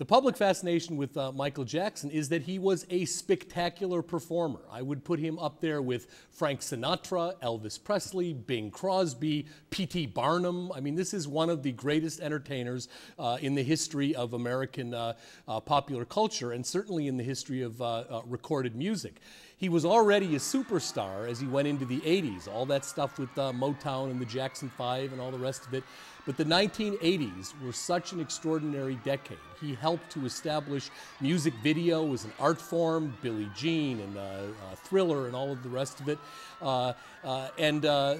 The public fascination with Michael Jackson is that he was a spectacular performer. I would put him up there with Frank Sinatra, Elvis Presley, Bing Crosby, P.T. Barnum. I mean, this is one of the greatest entertainers in the history of American popular culture, and certainly in the history of recorded music. He was already a superstar as he went into the 80s, all that stuff with Motown and the Jackson 5 and all the rest of it. But the 1980s were such an extraordinary decade. He helped to establish music video as an art form, Billie Jean and Thriller and all of the rest of it.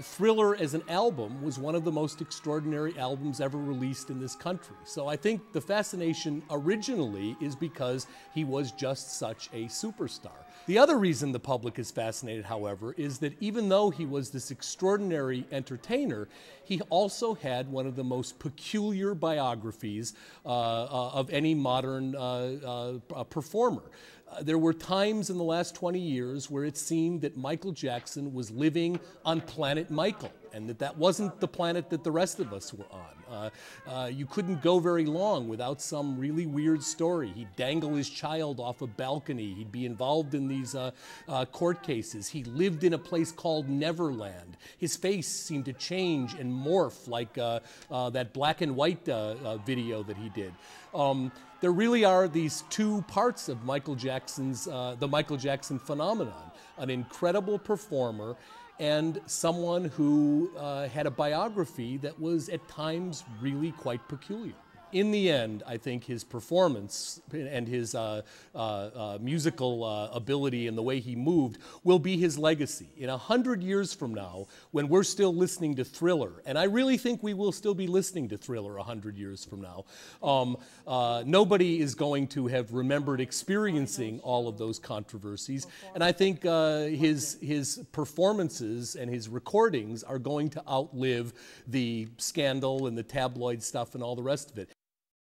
Thriller as an album was one of the most extraordinary albums ever released in this country. So I think the fascination originally is because he was just such a superstar. The other reason the public is fascinated, however, is that even though he was this extraordinary entertainer, he also had one of the most peculiar biographies of any modern performer. There were times in the last 20 years where it seemed that Michael Jackson was living on planet Michael, and that wasn't the planet that the rest of us were on. You couldn't go very long without some really weird story. He'd dangle his child off a balcony. He'd be involved in these court cases. He lived in a place called Neverland. His face seemed to change and morph like that black and white video that he did. There really are these two parts of Michael Jackson's, the Michael Jackson phenomenon: an incredible performer and someone who had a biography that was at times really quite peculiar. In the end, I think his performance and his musical ability and the way he moved will be his legacy. In 100 years from now, when we're still listening to Thriller, and I really think we will still be listening to Thriller 100 years from now, nobody is going to have remembered experiencing all of those controversies. And I think his performances and his recordings are going to outlive the scandal and the tabloid stuff and all the rest of it.